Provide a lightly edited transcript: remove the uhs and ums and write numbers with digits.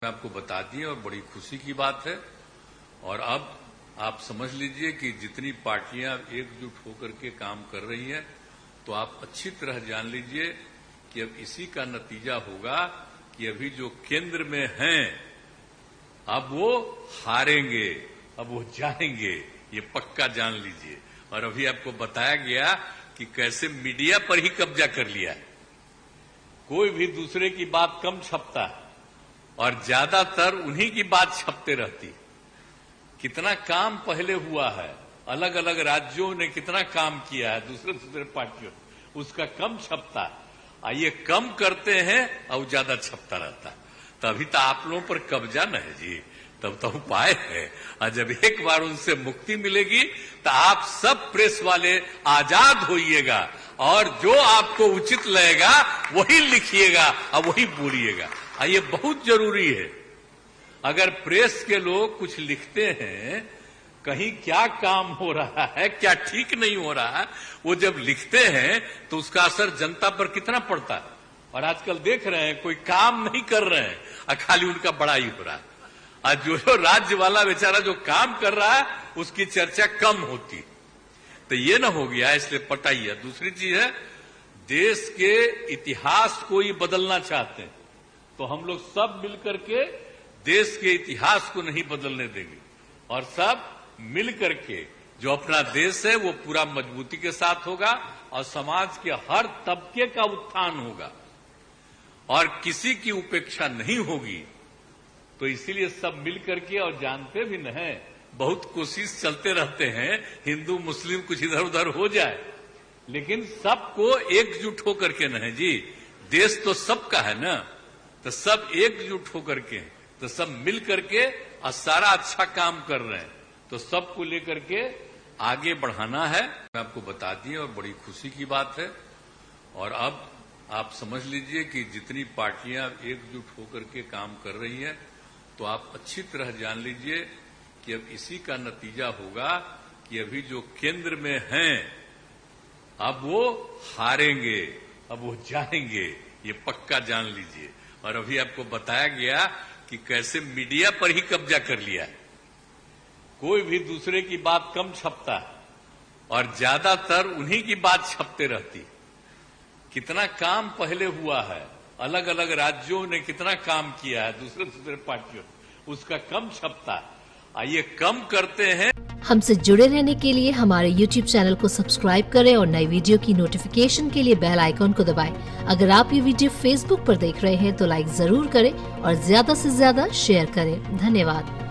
आपको बता दिए और बड़ी खुशी की बात है। और अब आप समझ लीजिए कि जितनी पार्टियां एकजुट होकर के काम कर रही हैं, तो आप अच्छी तरह जान लीजिए कि अब इसी का नतीजा होगा कि अभी जो केंद्र में हैं अब वो हारेंगे, अब वो जाएंगे, ये पक्का जान लीजिए। और अभी आपको बताया गया कि कैसे मीडिया पर ही कब्जा कर लिया है, कोई भी दूसरे की बात कम छपता है और ज्यादातर उन्हीं की बात छपते रहती। कितना काम पहले हुआ है, अलग अलग राज्यों ने कितना काम किया है दूसरे पार्टियों, उसका कम छपता है। ये कम करते हैं और ज्यादा छपता रहता है। तभी तो आप लोगों पर कब्जा न है जी, तब तो उपाय है। और जब एक बार उनसे मुक्ति मिलेगी तो आप सब प्रेस वाले आजाद होइएगा और जो आपको उचित लगेगा वही लिखिएगा और वही बोलिएगा। ये बहुत जरूरी है। अगर प्रेस के लोग कुछ लिखते हैं, कहीं क्या काम हो रहा है, क्या ठीक नहीं हो रहा है, वो जब लिखते हैं तो उसका असर जनता पर कितना पड़ता है। और आजकल देख रहे हैं कोई काम नहीं कर रहे हैं और खाली उनका बड़ाई हो रहा है। और जो राज्य वाला बेचारा जो काम कर रहा है उसकी चर्चा कम होती। तो ये ना हो गया, इसलिए पटाइए। दूसरी चीज है, देश के इतिहास को ही बदलना चाहते हैं तो हम लोग सब मिलकर के देश के इतिहास को नहीं बदलने देंगे। और सब मिलकर के जो अपना देश है वो पूरा मजबूती के साथ होगा और समाज के हर तबके का उत्थान होगा और किसी की उपेक्षा नहीं होगी। तो इसीलिए सब मिलकर के, और जानते भी न है, बहुत कोशिश चलते रहते हैं हिंदू मुस्लिम कुछ इधर उधर हो जाए, लेकिन सबको एकजुट होकर के न है जी। देश तो सबका है ना, तो सब एकजुट होकर के, तो सब मिल करके और सारा अच्छा काम कर रहे हैं। तो सबको लेकर के आगे बढ़ाना है। मैं आपको बता दिए और बड़ी खुशी की बात है। और अब आप समझ लीजिए कि जितनी पार्टियां एकजुट होकर के काम कर रही हैं, तो आप अच्छी तरह जान लीजिए कि अब इसी का नतीजा होगा कि अभी जो केंद्र में हैं अब वो हारेंगे, अब वो जाएंगे, ये पक्का जान लीजिए। और अभी आपको बताया गया कि कैसे मीडिया पर ही कब्जा कर लिया है, कोई भी दूसरे की बात कम छपता है और ज्यादातर उन्हीं की बात छपते रहती। कितना काम पहले हुआ है, अलग अलग राज्यों ने कितना काम किया है दूसरे पार्टियों, उसका कम छपता है। ये कम करते हैं। हमसे जुड़े रहने के लिए हमारे YouTube चैनल को सब्सक्राइब करें और नई वीडियो की नोटिफिकेशन के लिए बेल आइकॉन को दबाएं। अगर आप ये वीडियो Facebook पर देख रहे हैं तो लाइक जरूर करें और ज्यादा से ज्यादा शेयर करें। धन्यवाद।